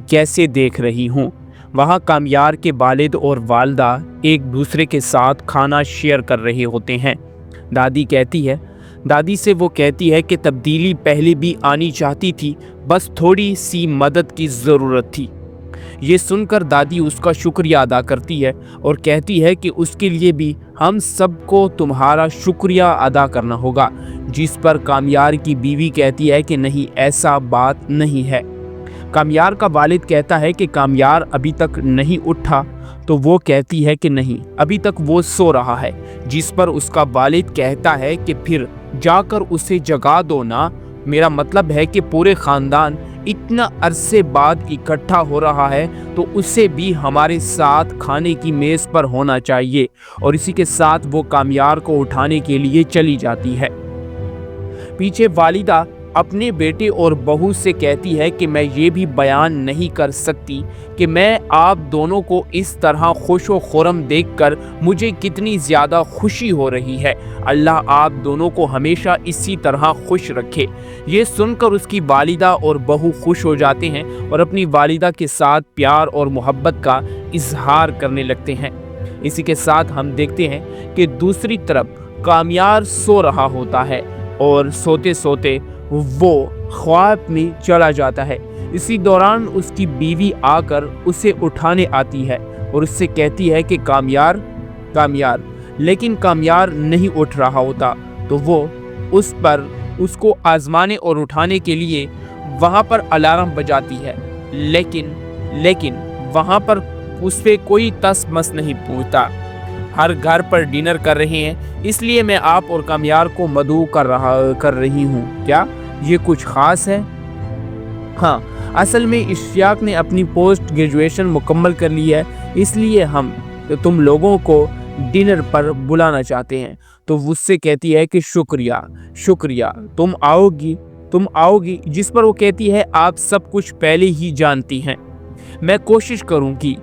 कैसे देख रही हूँ। वहाँ कामयार के वालिद और वालदा एक दूसरे के साथ खाना शेयर कर रहे होते हैं। दादी से वो कहती है कि तब्दीली पहले भी आनी चाहती थी, बस थोड़ी सी मदद की ज़रूरत थी। ये सुनकर दादी उसका शुक्रिया अदा करती है और कहती है कि उसके लिए भी हम सबको तुम्हारा शुक्रिया अदा करना होगा। जिस पर कामयार की बीवी कहती है कि नहीं, ऐसा बात नहीं है। कामयार का वालिद कहता है कि कामयार अभी तक नहीं उठा, तो वो कहती है कि नहीं, अभी तक वो सो रहा है। जिस पर उसका वालिद कहता है कि फिर जाकर उसे जगा दो ना, मेरा मतलब है कि पूरे ख़ानदान इतना अरसे बाद इकट्ठा हो रहा है तो उसे भी हमारे साथ खाने की मेज़ पर होना चाहिए। और इसी के साथ वो कामयार को उठाने के लिए चली जाती है। पीछे वालिदा अपने बेटे और बहू से कहती है कि मैं ये भी बयान नहीं कर सकती कि मैं आप दोनों को इस तरह खुश व खुर्रम देखकर मुझे कितनी ज़्यादा खुशी हो रही है। अल्लाह आप दोनों को हमेशा इसी तरह खुश रखे। ये सुनकर उसकी वालिदा और बहू खुश हो जाते हैं और अपनी वालिदा के साथ प्यार और मोहब्बत का इजहार करने लगते हैं। इसी के साथ हम देखते हैं कि दूसरी तरफ कामयार सो रहा होता है और सोते सोते वो ख्वाब में चला जाता है। इसी दौरान उसकी बीवी आकर उसे उठाने आती है और उससे कहती है कि कामयार, लेकिन कामयार नहीं उठ रहा होता। तो वो उसको आजमाने और उठाने के लिए वहाँ पर अलार्म बजाती है, लेकिन वहाँ पर उस पर कोई तस मस नहीं पूछता। हर घर पर डिनर कर रहे हैं, इसलिए मैं आप और कामयार को मदऊ कर रही हूँ। क्या ये कुछ ख़ास है? हाँ, असल में इश्तियाक ने अपनी पोस्ट ग्रेजुएशन मुकम्मल कर ली है, इसलिए हम तुम लोगों को डिनर पर बुलाना चाहते हैं। तो उससे कहती है कि शुक्रिया, तुम आओगी। जिस पर वो कहती है आप सब कुछ पहले ही जानती हैं, मैं कोशिश करूँगी।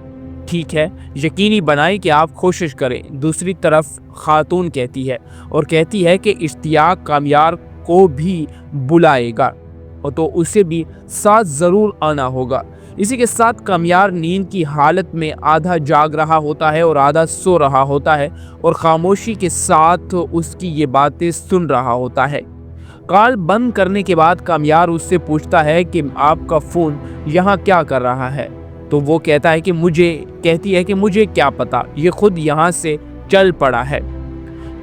ठीक है, यकीनी बनाएं कि आप कोशिश करें। दूसरी तरफ खातून कहती है और कहती है कि इश्तियाक कामयार को भी बुलाएगा और तो उसे भी साथ ज़रूर आना होगा। इसी के साथ कामयार नींद की हालत में आधा जाग रहा होता है और आधा सो रहा होता है और खामोशी के साथ उसकी ये बातें सुन रहा होता है। कॉल बंद करने के बाद कामयार उससे पूछता है कि आपका फ़ोन यहाँ क्या कर रहा है? तो वो कहती है कि मुझे क्या पता, ये खुद यहाँ से चल पड़ा है।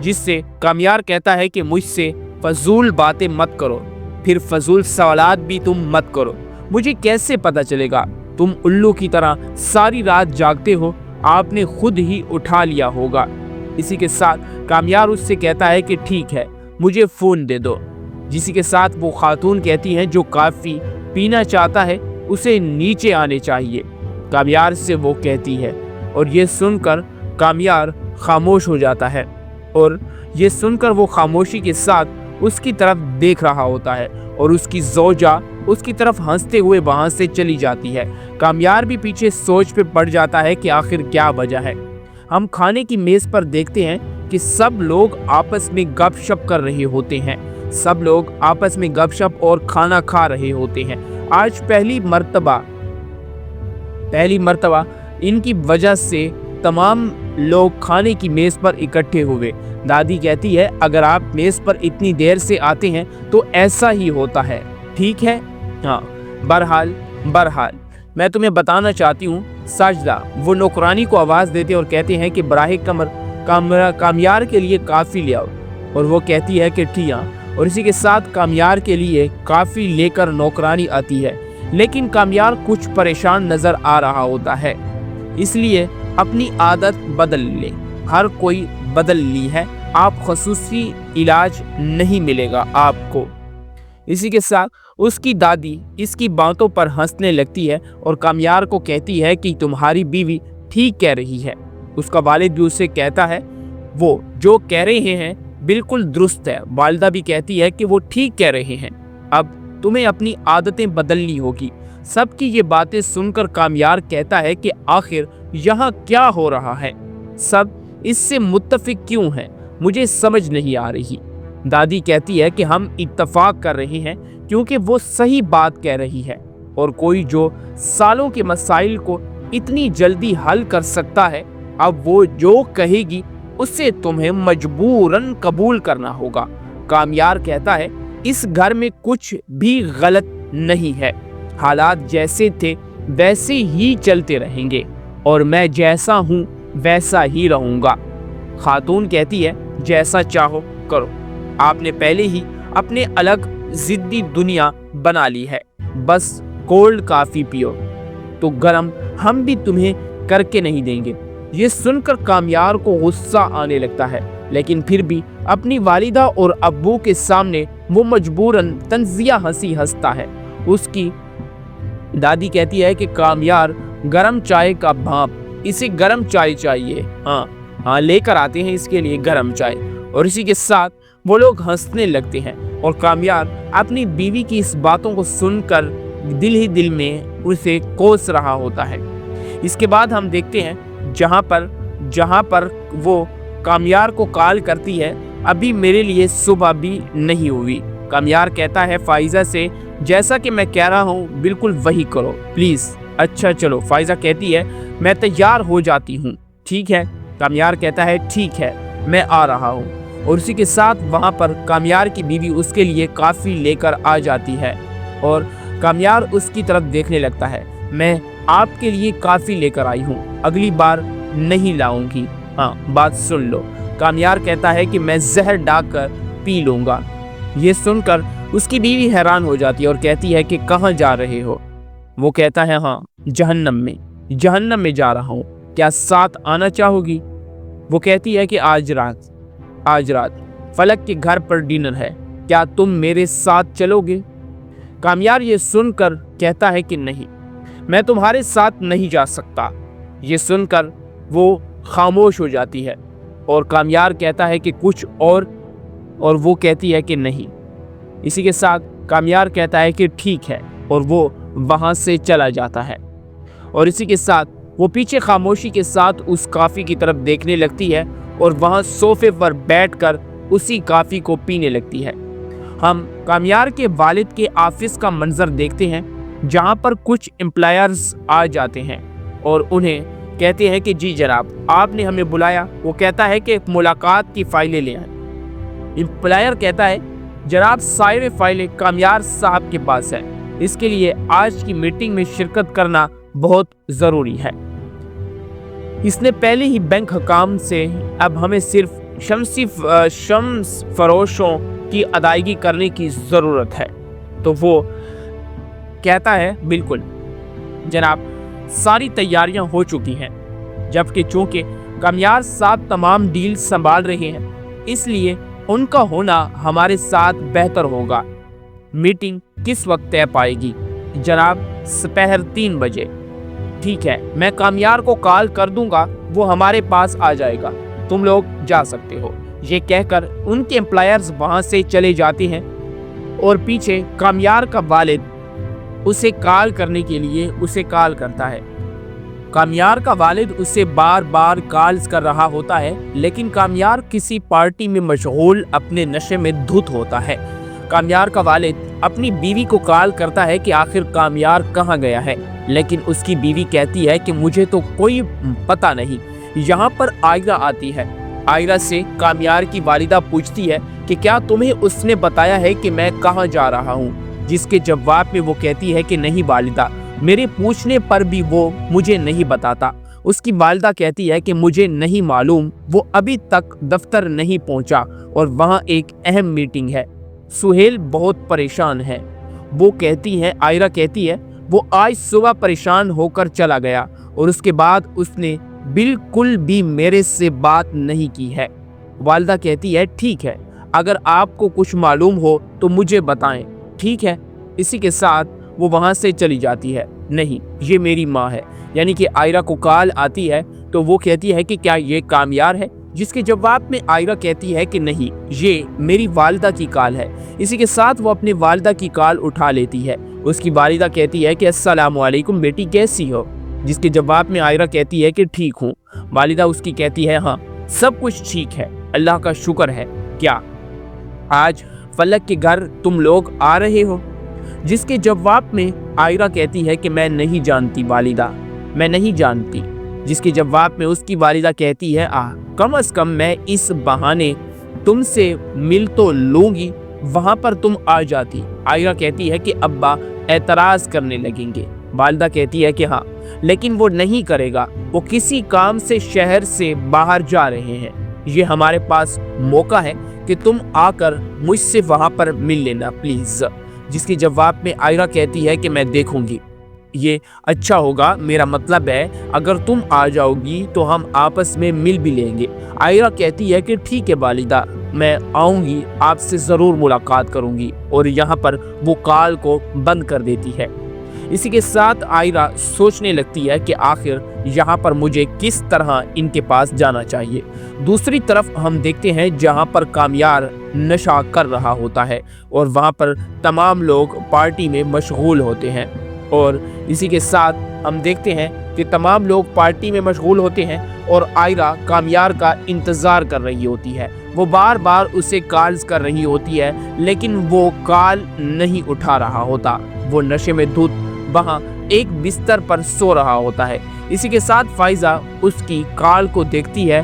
जिससे कामयार कहता है कि मुझसे फजूल बातें मत करो, फिर फजूल सवालात भी तुम मत करो। मुझे कैसे पता चलेगा? तुम उल्लू की तरह सारी रात जागते हो, आपने खुद ही उठा लिया होगा। इसी के साथ कामयार उससे कहता है कि ठीक है, मुझे फ़ोन दे दो। जिसी के साथ वो खातून कहती हैं जो काफ़ी पीना चाहता है उसे नीचे आने चाहिए, कामयार से वो कहती है। और ये सुनकर कामयार खामोश हो जाता है और ये सुनकर वो खामोशी के साथ उसकी तरफ देख रहा होता है और उसकी ज़ौजा उसकी तरफ हंसते हुए वहाँ से चली जाती है। कामयार भी पीछे सोच पे पड़ जाता है कि आखिर क्या वजह है। हम खाने की मेज़ पर देखते हैं कि सब लोग आपस में गपशप कर रहे होते हैं। सब लोग आपस में गपशप और खाना खा रहे होते हैं। आज पहली मर्तबा इनकी वजह से तमाम लोग खाने की मेज़ पर इकट्ठे हुए। दादी कहती है अगर आप मेज़ पर इतनी देर से आते हैं तो ऐसा ही होता है, ठीक है? हाँ, बहरहाल मैं तुम्हें बताना चाहती हूँ। साजदा वो नौकरानी को आवाज़ देते और कहते हैं कि बराहे कामयार के लिए काफ़ी ले आओ। और वो कहती है कि ठीक है। और इसी के साथ कामयार के लिए काफ़ी लेकर नौकरानी आती है, लेकिन कामयार कुछ परेशान नज़र आ रहा होता है, इसलिए अपनी आदत बदल ले। हर कोई बदल ली है, आप खसूसी इलाज नहीं मिलेगा आपको। इसी के साथ उसकी दादी इसकी बातों पर हंसने लगती है और कामयार को कहती है कि तुम्हारी बीवी ठीक कह रही है। उसका वालिद भी उससे कहता है वो जो कह रहे हैं बिल्कुल दुरुस्त है। वालिदा भी कहती है कि वो ठीक कह रहे हैं, अब तुम्हें अपनी आदतें बदलनी होगी। सबकी ये बातें सुनकर कामयार कहता है कि आखिर यहाँ क्या हो रहा है, सब इससे मुत्तफिक क्यों हैं, मुझे समझ नहीं आ रही। दादी कहती है कि हम इत्तफाक कर रहे हैं क्योंकि वो सही बात कह रही है। और कोई जो सालों के मसाइल को इतनी जल्दी हल कर सकता है, अब वो जो कहेगी उससे तुम्हें मजबूरन कबूल करना होगा। कामयार कहता है, इस घर में कुछ भी गलत नहीं है, हालात जैसे थे वैसे ही चलते रहेंगे और मैं जैसा हूँ वैसा ही रहूँगा। खातून कहती है, जैसा चाहो करो, आपने पहले ही अपने अलग जिद्दी दुनिया बना ली है, बस कोल्ड कॉफी पियो तो गरम हम भी तुम्हें करके नहीं देंगे। ये सुनकर कामयार को गुस्सा आने लगता है, लेकिन फिर भी अपनी वालिदा और अब्बू के सामने वो मजबूरन तंजिया हंसी हंसता है। उसकी दादी कहती है कि कामयार, गरम चाय का भाप, इसे गरम चाय चाहिए। हाँ लेकर आते हैं इसके लिए गरम चाय। और इसी के साथ वो लोग हंसने लगते हैं और कामयार अपनी बीवी की इस बातों को सुनकर दिल ही दिल में उसे कोस रहा होता है। इसके बाद हम देखते हैं जहाँ पर वो कामयार को कॉल करती है, अभी मेरे लिए सुबह भी नहीं हुई। कामयार कहता है फाइजा से, जैसा कि मैं कह रहा हूँ बिल्कुल वही करो प्लीज़। अच्छा चलो। फाइजा कहती है, मैं तैयार हो जाती हूँ। ठीक है। कामयार कहता है, ठीक है मैं आ रहा हूँ। और उसी के साथ वहाँ पर कामयार की बीवी उसके लिए काफ़ी लेकर आ जाती है और कामयार उसकी तरफ देखने लगता है। मैं आपके लिए काफ़ी लेकर आई हूँ, अगली बार नहीं लाऊंगी। हाँ बात सुन लो। कामयार कहता है कि मैं जहर डालकर पी लूँगा। ये सुनकर उसकी बीवी हैरान हो जाती है और कहती है कि कहाँ जा रहे हो? वो कहता है, हाँ जहन्नम में जा रहा हूँ, क्या साथ आना चाहोगी? वो कहती है कि आज रात फलक के घर पर डिनर है, क्या तुम मेरे साथ चलोगे? कामयार ये सुनकर कहता है कि नहीं, मैं तुम्हारे साथ नहीं जा सकता। ये सुनकर वो खामोश हो जाती है और कामयार कहता है कि कुछ और वो कहती है कि नहीं। इसी के साथ कामयार कहता है कि ठीक है और वो वहाँ से चला जाता है। और इसी के साथ वो पीछे खामोशी के साथ उस कॉफ़ी की तरफ देखने लगती है और वहाँ सोफे पर बैठकर उसी कॉफ़ी को पीने लगती है। हम कामयार के वालिद के ऑफिस का मंजर देखते हैं, जहाँ पर कुछ एम्प्लॉयर्स आ जाते हैं और उन्हें कहते हैं कि जी जनाब आपने हमें बुलाया। वो कहता है कि मुलाकात की फाइलें ले आए। एम्प्लॉयर कहता है, जनाब सारे फाइलें कामयार साहब के पास है, इसके लिए आज की मीटिंग में शिरकत करना बहुत ज़रूरी है। इसने पहले ही बैंक हकाम से अब हमें सिर्फ शम्स फरोशों की अदायगी करने की ज़रूरत है। तो वो कहता है बिल्कुल जनाब, सारी तैयारियां हो चुकी हैं, जबकि चूंकि कामयार साहब तमाम डील संभाल रहे हैं इसलिए उनका होना हमारे साथ बेहतर होगा। मीटिंग किस वक्त तय पाएगी? जनाब दोपहर 3 बजे। ठीक है, मैं कामयार को कॉल कर दूंगा, वो हमारे पास आ जाएगा, तुम लोग जा सकते हो। ये कहकर उनके एम्प्लॉयर्स वहाँ से चले जाते हैं और पीछे कामयार का वालिद उसे कॉल करने के लिए उसे कॉल करता है। कामयार का वालिद उसे बार बार कॉल्स कर रहा होता है, लेकिन कामयार किसी पार्टी में मशगूल अपने नशे में धुत होता है। कामयार का वालिद अपनी बीवी को कॉल करता है कि आखिर कामयार कहाँ गया है, लेकिन उसकी बीवी कहती है कि मुझे तो कोई पता नहीं। यहाँ पर आयरा आती है। आयरा से कामयार की वालिदा पूछती है कि क्या तुम्हें उसने बताया है कि मैं कहाँ जा रहा हूँ? जिसके जवाब में वो कहती है कि नहीं वालिदा, मेरे पूछने पर भी वो मुझे नहीं बताता। उसकी वालिदा कहती है कि मुझे नहीं मालूम, वो अभी तक दफ्तर नहीं पहुंचा और वहाँ एक अहम मीटिंग है। सुहेल बहुत परेशान है। वो कहती है, आयरा कहती है, वो आज सुबह परेशान होकर चला गया और उसके बाद उसने बिल्कुल भी मेरे से बात नहीं की है। वालिदा कहती है, ठीक है, अगर आपको कुछ मालूम हो तो मुझे बताएं। ठीक है। इसी के साथ वो वहाँ से चली जाती है। नहीं, ये मेरी माँ है। यानी कि आयरा को कॉल आती है तो वो कहती है कि क्या ये कामयार है? जिसके जवाब में आयरा कहती है कि नहीं, ये मेरी वालिदा की कॉल है। इसी के साथ वो अपनी वालिदा की कॉल उठा लेती है। उसकी वालिदा कहती है कि अस्सलाम वालेकुम बेटी, कैसी हो? जिसके जवाब में आयरा कहती है कि ठीक हूँ। वालिदा उसकी कहती है, हाँ सब कुछ ठीक है, अल्लाह का शुक्र है। क्या आज फलक के घर तुम लोग आ रहे हो? जिसके जवाब में आयरा कहती है कि मैं नहीं जानती वालिदा, मैं नहीं जानती। जिसके जवाब में उसकी वालिदा कहती है कम से कम मैं इस बहाने तुमसे मिल तो लूंगी, वहां पर तुम आ जाती। आयरा कहती है कि अब्बा एतराज़ करने लगेंगे। वालिदा कहती है कि हाँ, लेकिन वो नहीं करेगा, वो किसी काम से शहर से बाहर जा रहे हैं, ये हमारे पास मौका है कि तुम आकर मुझसे वहां पर मिल लेना प्लीज़। जिसके जवाब में आयरा कहती है कि मैं देखूंगी, ये अच्छा होगा, मेरा मतलब है अगर तुम आ जाओगी तो हम आपस में मिल भी लेंगे। आयरा कहती है कि ठीक है वालिदा, मैं आऊँगी, आपसे ज़रूर मुलाकात करूँगी, और यहाँ पर वो कॉल को बंद कर देती है। इसी के साथ आयरा सोचने लगती है कि आखिर यहाँ पर मुझे किस तरह इनके पास जाना चाहिए। दूसरी तरफ हम देखते हैं जहाँ पर कामयार नशा कर रहा होता है और वहाँ पर तमाम लोग पार्टी में मशगूल होते हैं, और इसी के साथ हम देखते हैं कि तमाम लोग पार्टी में मशगूल होते हैं और आयरा कामयार का इंतज़ार कर रही होती है। वो बार बार उसे कॉल्स कर रही होती है, लेकिन वो कॉल नहीं उठा रहा होता। वो नशे में धुत वहाँ एक बिस्तर पर सो रहा होता है। इसी के साथ फाइज़ा उसकी कॉल को देखती है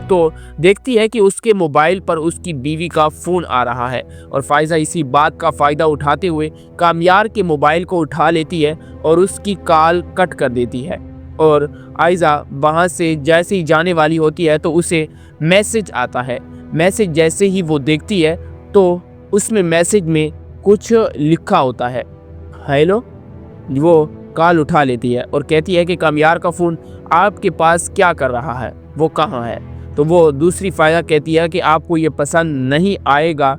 तो देखती है कि उसके मोबाइल पर उसकी बीवी का फ़ोन आ रहा है, और फाइज़ा इसी बात का फ़ायदा उठाते हुए कामयार के मोबाइल को उठा लेती है और उसकी कॉल कट कर देती है। और आयजा वहाँ से जैसे ही जाने वाली होती है तो उसे मैसेज आता है। मैसेज जैसे ही वो देखती है तो उसमें मैसेज में कुछ लिखा होता है, हेलो। वो कॉल उठा लेती है और कहती है कि कामयार का फ़ोन आपके पास क्या कर रहा है, वो कहाँ है। तो वो दूसरी फायदा कहती है कि आपको ये पसंद नहीं आएगा,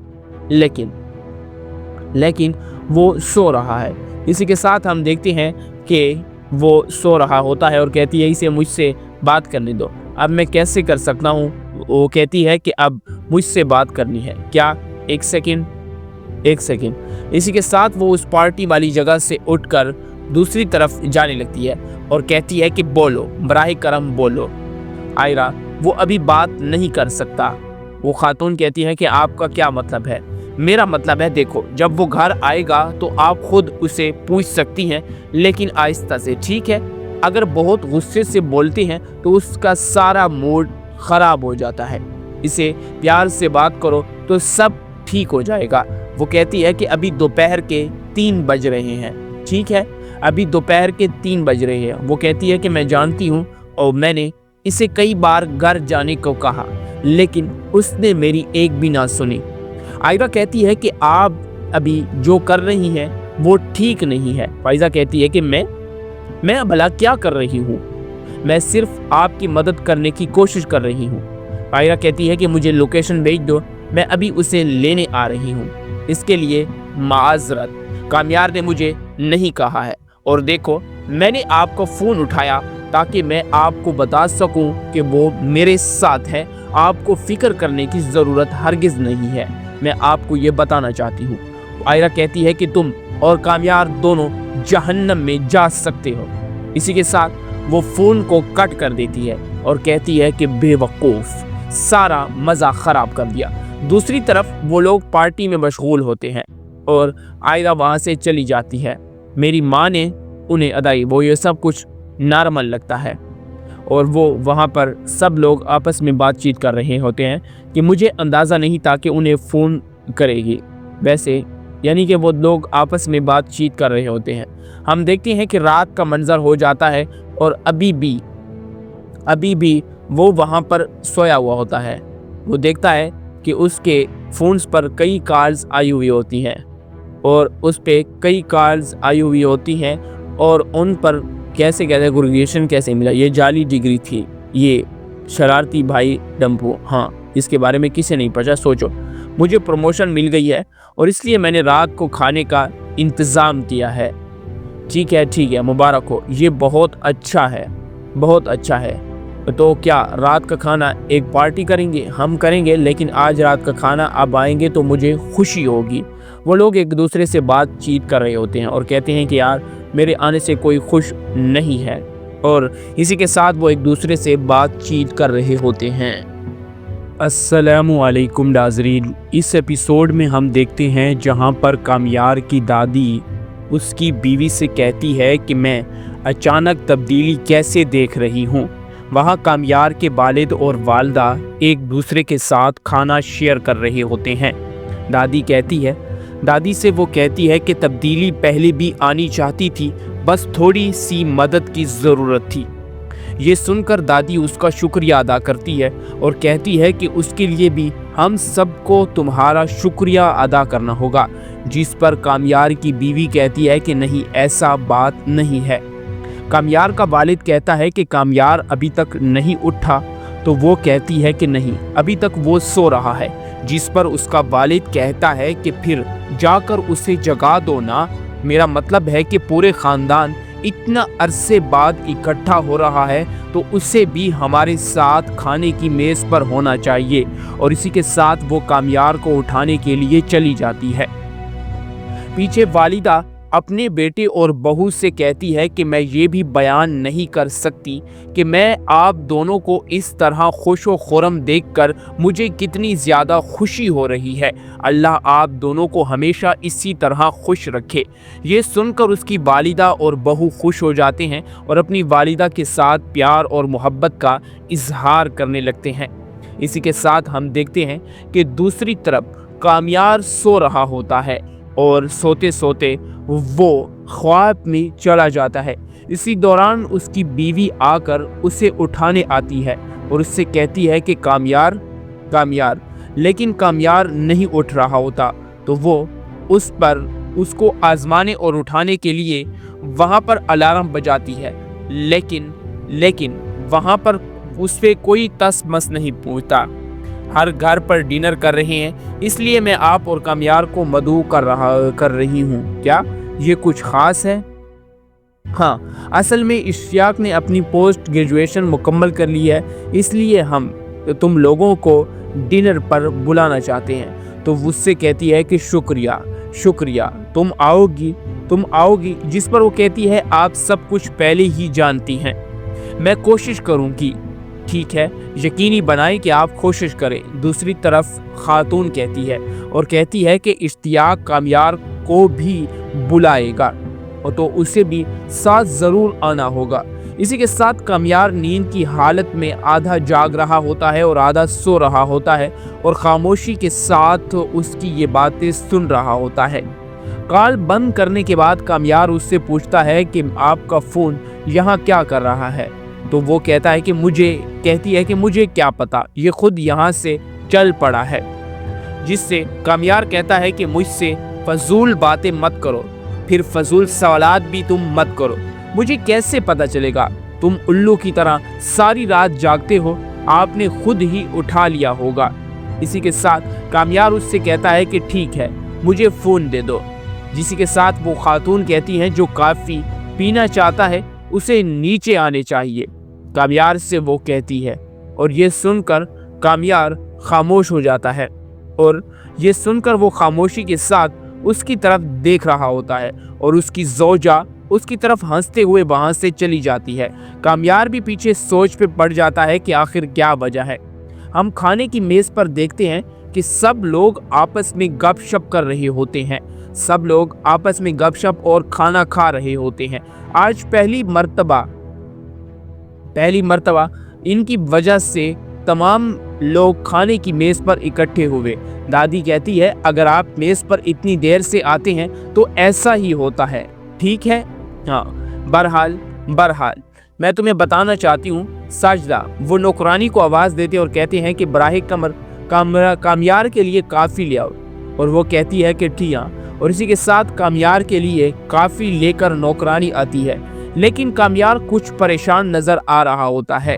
लेकिन वो सो रहा है। इसी के साथ हम देखते हैं कि वो सो रहा होता है और कहती है इसे मुझसे बात करने दो, अब मैं कैसे कर सकता हूँ। वो कहती है कि अब मुझसे बात करनी है क्या, एक सेकंड। इसी के साथ वो उस पार्टी वाली जगह से उठकर दूसरी तरफ जाने लगती है और कहती है कि बोलो, बराह करम बोलो। आयरा वो अभी बात नहीं कर सकता। वो खातून कहती है कि आपका क्या मतलब है। मेरा मतलब है देखो, जब वो घर आएगा तो आप खुद उसे पूछ सकती हैं, लेकिन आहिस्ता से, ठीक है। अगर बहुत गुस्से से बोलते हैं तो उसका सारा मूड ख़राब हो जाता है। इसे प्यार से बात करो तो सब ठीक हो जाएगा। वो कहती है कि अभी दोपहर के 3 बज रहे हैं, ठीक है, अभी दोपहर के 3 बज रहे हैं। वो कहती है कि मैं जानती हूँ और मैंने इसे कई बार घर जाने को कहा, लेकिन उसने मेरी एक भी ना सुनी। आयरा कहती है कि आप अभी जो कर रही हैं वो ठीक नहीं है। फाइज़ा कहती है कि मैं भला क्या कर रही हूँ, मैं सिर्फ आपकी मदद करने की कोशिश कर रही हूँ। आयरा कहती है कि मुझे लोकेशन भेज दो, मैं अभी उसे लेने आ रही हूँ, इसके लिए माज़रत, कामयार ने मुझे नहीं कहा है, और देखो मैंने आपका फ़ोन उठाया ताकि मैं आपको बता सकूं कि वो मेरे साथ है, आपको फ़िक्र करने की ज़रूरत हरगिज़ नहीं है, मैं आपको ये बताना चाहती हूँ। आयरा कहती है कि तुम और कामयार दोनों जहन्नम में जा सकते हो। इसी के साथ वो फ़ोन को कट कर देती है और कहती है कि बेवकूफ़, सारा मज़ा ख़राब कर दिया। दूसरी तरफ वो लोग पार्टी में मशगूल होते हैं और आयरा वहाँ से चली जाती है। मेरी माँ ने उन्हें अदाई, वो ये सब कुछ नॉर्मल लगता है, और वो वहाँ पर सब लोग आपस में बातचीत कर रहे होते हैं कि मुझे अंदाज़ा नहीं था कि उन्हें फ़ोन करेगी। वैसे यानी कि वो लोग आपस में बातचीत कर रहे होते हैं। हम देखते हैं कि रात का मंजर हो जाता है और अभी भी वो वहाँ पर सोया हुआ होता है। वो देखता है कि उसके फ़ोन्स पर कई कॉल्स आई हुई होती हैं और उस पे कई कॉल्स आई हुई होती हैं और उन पर कैसे ग्रेजुएशन कैसे मिला, ये जाली डिग्री थी, ये शरारती भाई डम्पू, हाँ इसके बारे में किसे नहीं पता। सोचो, मुझे प्रमोशन मिल गई है और इसलिए मैंने रात को खाने का इंतज़ाम किया है। ठीक है, मुबारक हो, ये बहुत अच्छा है। तो क्या रात का खाना एक पार्टी करेंगे? हम करेंगे, लेकिन आज रात का खाना आप आएंगे तो मुझे खुशी होगी। वो लोग एक दूसरे से बातचीत कर रहे होते हैं और कहते हैं कि यार मेरे आने से कोई खुश नहीं है, और इसी के साथ वो एक दूसरे से बातचीत कर रहे होते हैं। अस्सलामु अलैकुम नाज़रीन, इस एपिसोड में हम देखते हैं जहां पर कामयार की दादी उसकी बीवी से कहती है कि मैं अचानक तब्दीली कैसे देख रही हूँ। वहाँ कामयार के वालिद और वालदा एक दूसरे के साथ खाना शेयर कर रहे होते हैं। दादी से वो कहती है कि तब्दीली पहले भी आनी चाहती थी, बस थोड़ी सी मदद की ज़रूरत थी। ये सुनकर दादी उसका शुक्रिया अदा करती है और कहती है कि उसके लिए भी हम सबको तुम्हारा शुक्रिया अदा करना होगा। जिस पर कामयार की बीवी कहती है कि नहीं, ऐसा बात नहीं है। कामयार का वालिद कहता है कि कामयार अभी तक नहीं उठा, तो वो कहती है कि नहीं, अभी तक वो सो रहा है। जिस पर उसका वालिद कहता है कि फिर जाकर उसे जगा दो ना, मेरा मतलब है कि पूरे ख़ानदान इतना अरसे बाद इकट्ठा हो रहा है तो उसे भी हमारे साथ खाने की मेज़ पर होना चाहिए। और इसी के साथ वो कामयार को उठाने के लिए चली जाती है। पीछे वालिदा अपने बेटे और बहू से कहती है कि मैं ये भी बयान नहीं कर सकती कि मैं आप दोनों को इस तरह खुश व खुर्रम देखकर मुझे कितनी ज़्यादा खुशी हो रही है। अल्लाह आप दोनों को हमेशा इसी तरह खुश रखे। ये सुनकर उसकी वालिदा और बहू खुश हो जाते हैं और अपनी वालिदा के साथ प्यार और मोहब्बत का इजहार करने लगते हैं। इसी के साथ हम देखते हैं कि दूसरी तरफ कामयार सो रहा होता है और सोते सोते वो ख्वाब में चला जाता है। इसी दौरान उसकी बीवी आकर उसे उठाने आती है और उससे कहती है कि कामयार, लेकिन कामयार नहीं उठ रहा होता। तो वो उसको आजमाने और उठाने के लिए वहाँ पर अलार्म बजाती है, लेकिन वहाँ पर उस पर कोई तस मस नहीं पूछता। हर घर पर डिनर कर रहे हैं, इसलिए मैं आप और कामयार को मदऊ कर रही हूँ। क्या ये कुछ ख़ास है? हाँ, असल में इश्तियाक ने अपनी पोस्ट ग्रेजुएशन मुकम्मल कर ली है, इसलिए हम तुम लोगों को डिनर पर बुलाना चाहते हैं। तो उससे कहती है कि शुक्रिया, तुम आओगी। जिस पर वो कहती है आप सब कुछ पहले ही जानती हैं, मैं कोशिश करूँगी। ठीक है, यकीनी बनाएं कि आप कोशिश करें। दूसरी तरफ खातून कहती है और कहती है कि इश्तियाक कामयार को भी बुलाएगा और तो उसे भी साथ ज़रूर आना होगा। इसी के साथ कामयार नींद की हालत में आधा जाग रहा होता है और आधा सो रहा होता है और खामोशी के साथ उसकी ये बातें सुन रहा होता है। कॉल बंद करने के बाद कामयार उससे पूछता है कि आपका फ़ोन यहाँ क्या कर रहा है? तो वो कहती है कि मुझे क्या पता, ये खुद यहाँ से चल पड़ा है। जिससे कामयार कहता है कि मुझसे फजूल बातें मत करो, फिर फजूल सवालात भी तुम मत करो। मुझे कैसे पता चलेगा? तुम उल्लू की तरह सारी रात जागते हो, आपने खुद ही उठा लिया होगा। इसी के साथ कामयार उससे कहता है कि ठीक है, मुझे फ़ोन दे दो। जिसी के साथ वो खातून कहती हैं जो काफ़ी पीना चाहता है उसे नीचे आने चाहिए। कामयार से वो कहती है और ये सुनकर कामयार खामोश हो जाता है और ये सुनकर वो खामोशी के साथ उसकी तरफ देख रहा होता है और उसकी ज़ौजा उसकी तरफ हंसते हुए वहाँ से चली जाती है। कामयार भी पीछे सोच पे पड़ जाता है कि आखिर क्या वजह है। हम खाने की मेज़ पर देखते हैं कि सब लोग आपस में गपशप कर रहे होते हैं, सब लोग आपस में गपशप और खाना खा रहे होते हैं। आज पहली मर्तबा इनकी वजह से तमाम लोग खाने की मेज़ पर इकट्ठे हुए। दादी कहती है अगर आप मेज़ पर इतनी देर से आते हैं तो ऐसा ही होता है, ठीक है? हाँ, बहरहाल मैं तुम्हें बताना चाहती हूँ। साजदा वो नौकरानी को आवाज़ देते और कहते हैं कि बराहे कामयार के लिए काफ़ी ले आओ। और वो कहती है कि ठीक है, और इसी के साथ कामयार के लिए काफ़ी लेकर नौकरानी आती है। लेकिन कामयार कुछ परेशान नज़र आ रहा होता है,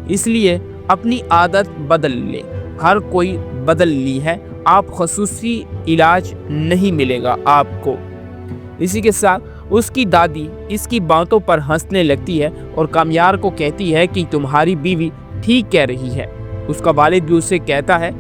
इसलिए अपनी आदत बदल ले। हर कोई बदल ली है, आप खसूसी इलाज नहीं मिलेगा आपको। इसी के साथ उसकी दादी इसकी बातों पर हंसने लगती है और कामयार को कहती है कि तुम्हारी बीवी ठीक कह रही है। उसका वालिद भी उससे कहता है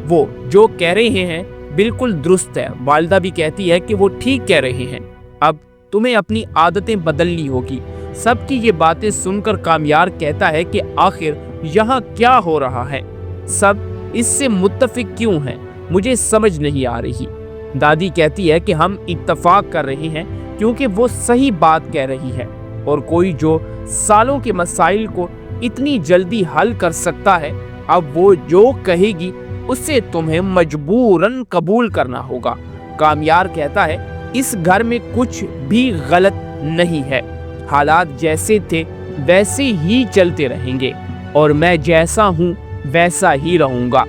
वो जो कह रहे हैं बिल्कुल दुरुस्त है। वालिदा भी कहती है कि वो ठीक कह रहे हैं, अब तुम्हें अपनी आदतें बदलनी होगी। सबकी ये बातें सुनकर कामयार कहता है कि आखिर यहाँ क्या हो रहा है, सब इससे मुत्तफिक क्यों हैं, मुझे समझ नहीं आ रही। दादी कहती है कि हम इत्तफाक कर रहे हैं क्योंकि वो सही बात कह रही है, और कोई जो सालों के मसाइल को इतनी जल्दी हल कर सकता है, अब वो जो कहेगी उसे तुम्हें मजबूरन कबूल करना होगा। कामयार कहता है, इस घर में कुछ भी गलत नहीं है, हालात जैसे थे वैसे ही चलते रहेंगे और मैं जैसा हूँ वैसा ही रहूँगा।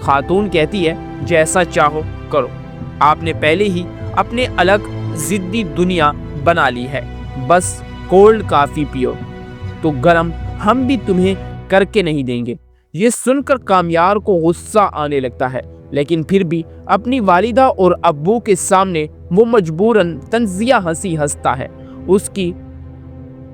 खातून कहती है, जैसा चाहो करो, आपने पहले ही अपने अलग जिद्दी दुनिया बना ली है, बस कोल्ड कॉफ़ी पियो तो गरम हम भी तुम्हें करके नहीं देंगे। ये सुनकर कामयार को गुस्सा आने लगता है, लेकिन फिर भी अपनी वालिदा और अब्बू के सामने वो मजबूरन तंजिया हंसी हंसता है। उसकी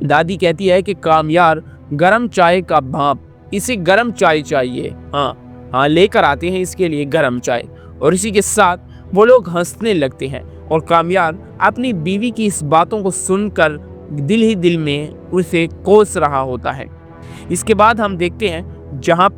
दादी कहती है कि कामयार गरम चाय का भाप, इसे गरम चाय चाहिए, हाँ लेकर आते हैं इसके लिए गरम चाय। और इसी के साथ वो लोग हंसने लगते हैं और कामयार अपनी बीवी की इस बातों को सुनकर दिल ही दिल में उसे कोस रहा होता है। इसके बाद हम देखते हैं जहाँ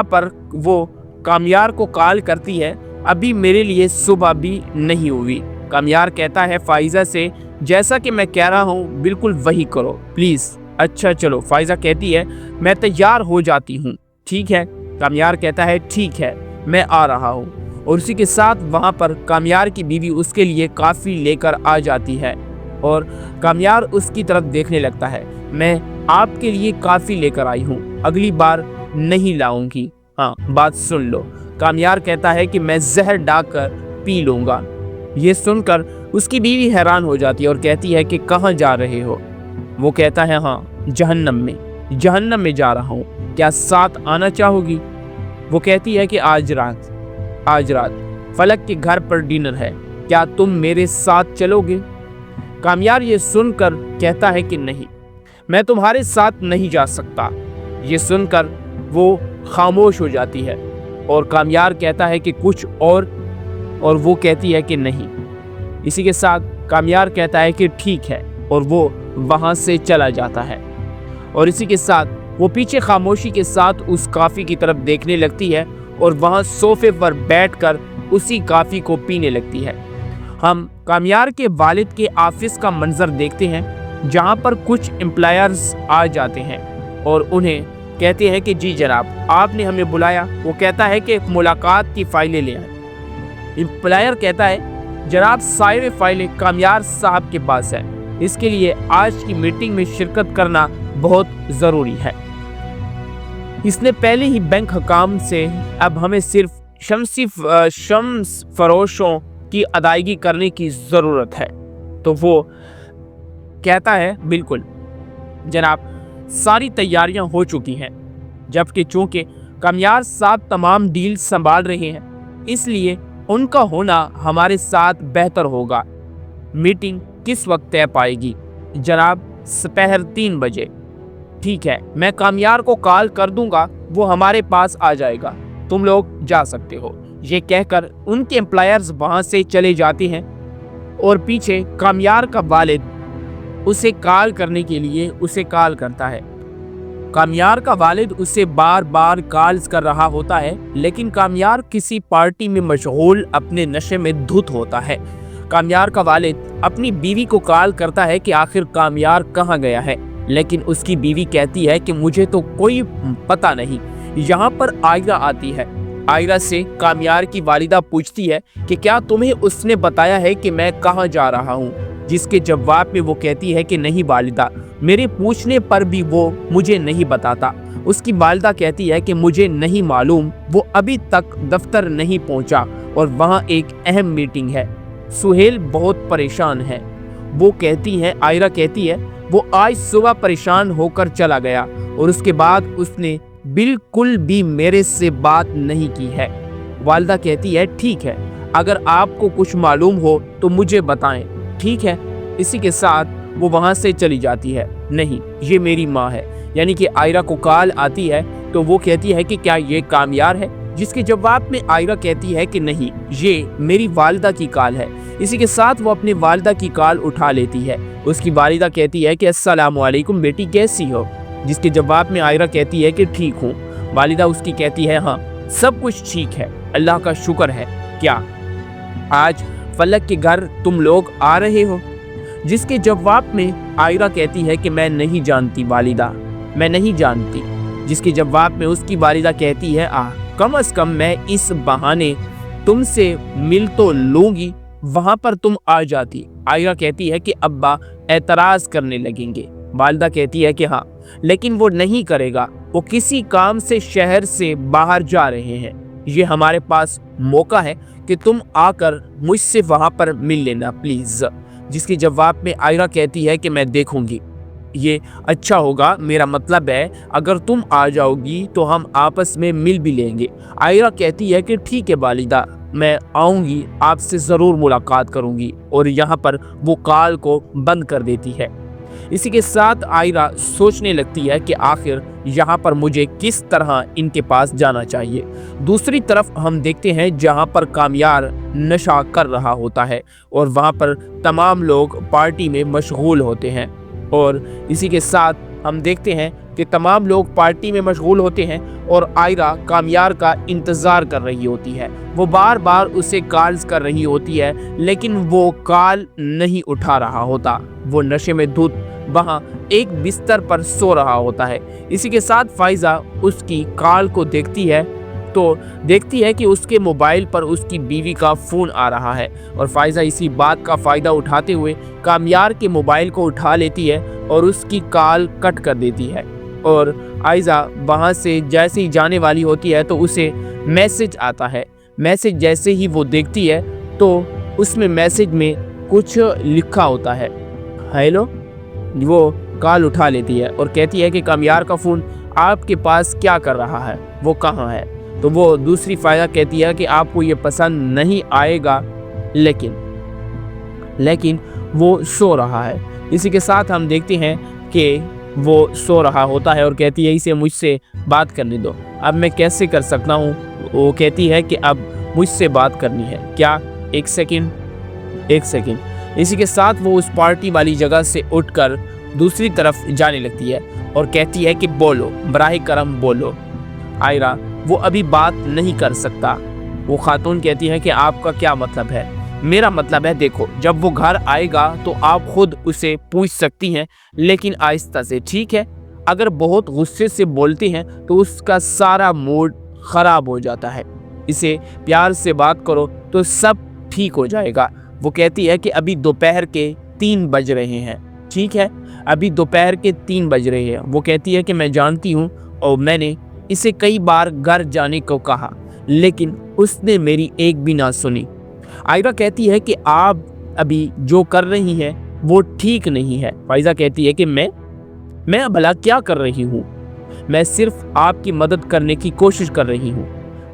पर वो कामयार को कॉल करती है, अभी मेरे लिए सुबह भी नहीं हुई। कामयार कहता है फाइजा से, जैसा कि मैं कह रहा हूँ बिल्कुल वही करो प्लीज़। अच्छा चलो। फाइजा कहती है, मैं तैयार हो जाती हूँ, ठीक है। कामयार कहता है, ठीक है मैं आ रहा हूँ। और उसी के साथ वहाँ पर कामयार की बीवी उसके लिए काफ़ी लेकर आ जाती है और कामयार उसकी तरफ देखने लगता है। मैं आपके लिए काफ़ी लेकर आई हूँ, अगली बार नहीं लाऊंगी, हाँ बात सुन लो। कामयार कहता है कि मैं जहर डालकर पी लूँगा। ये सुनकर उसकी बीवी हैरान हो जाती है और कहती है कि कहाँ जा रहे हो? वो कहता है, हाँ जहन्नम में जा रहा हूँ, क्या साथ आना चाहोगी? वो कहती है कि आज रात फलक के घर पर डिनर है, क्या तुम मेरे साथ चलोगे? कामयार ये सुनकर कहता है कि नहीं, मैं तुम्हारे साथ नहीं जा सकता। ये सुनकर वो खामोश हो जाती है और कामयार कहता है कि कुछ और वो कहती है कि नहीं। इसी के साथ कामयार कहता है कि ठीक है और वो वहाँ से चला जाता है। और इसी के साथ वो पीछे खामोशी के साथ उस कॉफ़ी की तरफ देखने लगती है और वहाँ सोफे पर बैठकर उसी कॉफ़ी को पीने लगती है। हम कामयार के वालिद के ऑफिस का मंजर देखते हैं, जहाँ पर कुछ एम्प्लॉयर्स आ जाते हैं और उन्हें कहते हैं कि जी जनाब आपने हमें बुलाया। वो कहता है कि मुलाकात की फ़ाइलें ले आए। एम्प्लॉयर कहता है, जनाब सारे फाइलें कामयार साहब के पास है, इसके लिए आज की मीटिंग में शिरकत करना बहुत ज़रूरी है। इसने पहले ही बैंक हकाम से अब हमें सिर्फ शम्स फरोशों की अदायगी करने की ज़रूरत है। तो वो कहता है, बिल्कुल जनाब सारी तैयारियां हो चुकी हैं, जबकि चूँकि कामयार साहब तमाम डील संभाल रहे हैं इसलिए उनका होना हमारे साथ बेहतर होगा। मीटिंग किस वक्त तय पाएगी? जनाब दोपहर 3 बजे। ठीक है, मैं कामयार को कॉल कर दूंगा, वो हमारे पास आ जाएगा, तुम लोग जा सकते हो। ये कहकर उनके एम्प्लॉयर्स वहाँ से चले जाते हैं और पीछे कामयार का वालिद उसे कॉल करने के लिए उसे कॉल करता है। कामयार का वालिद उसे बार बार कॉल्स कर रहा होता है, लेकिन कामयार किसी पार्टी में मशगूल अपने नशे में धुत होता है। कामयार का वालिद अपनी बीवी को कॉल करता है कि आखिर कामयार कहाँ गया है, लेकिन उसकी बीवी कहती है कि मुझे तो कोई पता नहीं। यहाँ पर आयरा आती है। आयरा से कामयार की वालिदा पूछती है कि क्या तुम्हें उसने बताया है कि मैं कहाँ जा रहा हूँ? जिसके जवाब में वो कहती है कि नहीं वालिदा, मेरे पूछने पर भी वो मुझे नहीं बताता। उसकी वालिदा कहती है कि मुझे नहीं मालूम, वो अभी तक दफ्तर नहीं पहुंचा और वहाँ एक अहम मीटिंग है। सुहेल बहुत परेशान है। वो कहती है, आयरा कहती है, वो आज सुबह परेशान होकर चला गया और उसके बाद उसने बिल्कुल भी मेरे से बात नहीं की है। वालिदा कहती है, ठीक है, अगर आपको कुछ मालूम हो तो मुझे बताएं, ठीक है। इसी के साथ वो वहाँ से चली जाती है। नहीं, ये मेरी माँ है। यानी कि आयरा को कॉल आती है तो वो कहती है कि क्या ये कामयार है? जिसके जवाब में आयरा कहती है कि नहीं, ये मेरी वालिदा की कॉल है। इसी के साथ वो अपनी वालिदा की कॉल उठा लेती है। उसकी वालिदा कहती है कि अस्सलाम वालेकुम बेटी, कैसी हो? जिसके जवाब में आयरा कहती है कि ठीक हूँ। वालिदा उसकी कहती है, हाँ सब कुछ ठीक है, अल्लाह का शुक्र है। क्या आज फलक के घर तुम लोग आ रहे हो? जिसके जवाब में आयरा कहती है कि मैं नहीं जानती वालिदा, मैं नहीं जानती। जिसके जवाब में उसकी वालिदा कहती है कम से कम मैं इस बहाने तुमसे मिल तो लूंगी, वहां पर तुम आ जाती। आयरा कहती है कि अब्बा एतराज करने लगेंगे। वालिदा कहती है कि हाँ, लेकिन वो नहीं करेगा, वो किसी काम से शहर से बाहर जा रहे हैं। ये हमारे पास मौका है कि तुम आकर मुझसे वहां पर मिल लेना प्लीज। जिसके जवाब में आयरा कहती है कि मैं देखूंगी, ये अच्छा होगा, मेरा मतलब है अगर तुम आ जाओगी तो हम आपस में मिल भी लेंगे। आयरा कहती है कि ठीक है वालिदा, मैं आऊंगी, आपसे ज़रूर मुलाकात करूंगी, और यहाँ पर वो कॉल को बंद कर देती है। इसी के साथ आयरा सोचने लगती है कि आखिर यहाँ पर मुझे किस तरह इनके पास जाना चाहिए। दूसरी तरफ हम देखते हैं जहाँ पर कामयार नशा कर रहा होता है और वहाँ पर तमाम लोग पार्टी में मशगूल होते हैं। और इसी के साथ हम देखते हैं कि तमाम लोग पार्टी में मशगूल होते हैं और आयरा कामयार का इंतज़ार कर रही होती है। वो बार बार उसे कॉल्स कर रही होती है, लेकिन वो कॉल नहीं उठा रहा होता। वो नशे में धुत वहाँ एक बिस्तर पर सो रहा होता है। इसी के साथ फाइज़ा उसकी कॉल को देखती है तो देखती है कि उसके मोबाइल पर उसकी बीवी का फ़ोन आ रहा है, और फाइज़ा इसी बात का फ़ायदा उठाते हुए कामयार के मोबाइल को उठा लेती है और उसकी कॉल कट कर देती है। और आयजा वहाँ से जैसे ही जाने वाली होती है तो उसे मैसेज आता है। मैसेज जैसे ही वो देखती है तो उसमें मैसेज में कुछ लिखा होता है, हेलो। वो कॉल उठा लेती है और कहती है कि कामयार का फ़ोन आपके पास क्या कर रहा है, वो कहाँ है। तो वो दूसरी फ़ायदा कहती है कि आपको ये पसंद नहीं आएगा, लेकिन वो सो रहा है। इसी के साथ हम देखते हैं कि वो सो रहा होता है और कहती है इसे मुझसे बात करने दो, अब मैं कैसे कर सकता हूँ। वो कहती है कि अब मुझसे बात करनी है क्या, एक सेकंड। इसी के साथ वो उस पार्टी वाली जगह से उठकर दूसरी तरफ जाने लगती है और कहती है कि बोलो, बराह करम बोलो। आयरा वो अभी बात नहीं कर सकता। वो खातून कहती है कि आपका क्या मतलब है। मेरा मतलब है देखो, जब वो घर आएगा तो आप खुद उसे पूछ सकती हैं, लेकिन आहिस्ता से, ठीक है। अगर बहुत गुस्से से बोलते हैं तो उसका सारा मूड ख़राब हो जाता है। इसे प्यार से बात करो तो सब ठीक हो जाएगा। वो कहती है कि अभी दोपहर के 3 बज रहे हैं, ठीक है, अभी दोपहर के 3 बज रहे हैं। वो कहती है कि मैं जानती हूँ और मैंने इसे कई बार घर जाने को कहा, लेकिन उसने मेरी एक भी ना सुनी। आयरा कहती है कि आप अभी जो कर रही हैं वो ठीक नहीं है। फाइज़ा कहती है कि मैं भला क्या कर रही हूँ, मैं सिर्फ आपकी मदद करने की कोशिश कर रही हूँ।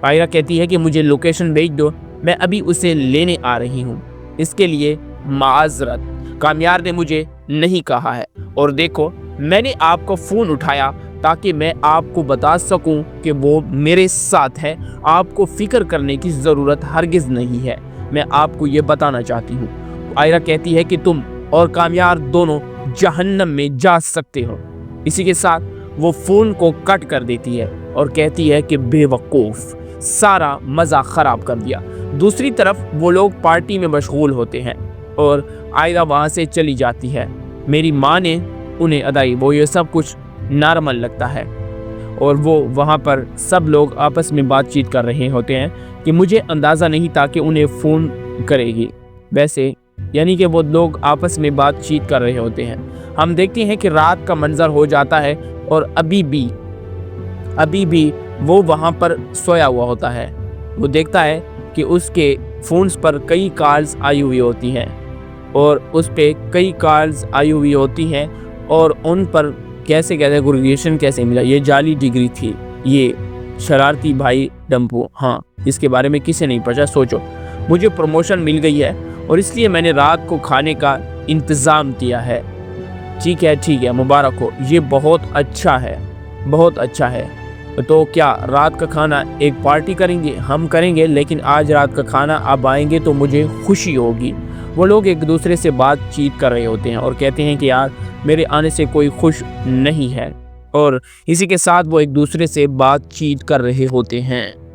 आयरा कहती है कि मुझे लोकेशन भेज दो, मैं अभी उसे लेने आ रही हूँ। इसके लिए माज़रत, कामयार ने मुझे नहीं कहा है, और देखो मैंने आपका फ़ोन उठाया ताकि मैं आपको बता सकूं कि वो मेरे साथ है। आपको फ़िक्र करने की ज़रूरत हरगिज़ नहीं है, मैं आपको ये बताना चाहती हूँ। आयरा कहती है कि तुम और कामयार दोनों जहन्नम में जा सकते हो। इसी के साथ वो फ़ोन को कट कर देती है और कहती है कि बेवकूफ़, सारा मज़ा ख़राब कर दिया। दूसरी तरफ वो लोग पार्टी में मशगूल होते हैं और आयरा वहाँ से चली जाती है। मेरी माँ ने उन्हें अदाई, वो ये सब कुछ नॉर्मल लगता है, और वो वहाँ पर सब लोग आपस में बातचीत कर रहे होते हैं कि मुझे अंदाज़ा नहीं था कि उन्हें फ़ोन करेगी। वैसे यानी कि वो लोग आपस में बातचीत कर रहे होते हैं। हम देखते हैं कि रात का मंजर हो जाता है और अभी भी वो वहाँ पर सोया हुआ होता है। वो देखता है कि उसके फ़ोन्स पर कई कॉल्स आई हुई होती हैं और उस पर कई कॉल्स आई हुई होती हैं और उन पर कैसे ग्रेजुएशन कैसे मिला, ये जाली डिग्री थी, ये शरारती भाई डम्पू, हाँ इसके बारे में किसे नहीं पता। सोचो, मुझे प्रमोशन मिल गई है और इसलिए मैंने रात को खाने का इंतज़ाम किया है। ठीक है, मुबारक हो, ये बहुत अच्छा है। तो क्या रात का खाना एक पार्टी करेंगे? हम करेंगे, लेकिन आज रात का खाना आप आएंगे तो मुझे खुशी होगी। वो लोग एक दूसरे से बातचीत कर रहे होते हैं और कहते हैं कि यार मेरे आने से कोई खुश नहीं है, और इसी के साथ वो एक दूसरे से बातचीत कर रहे होते हैं।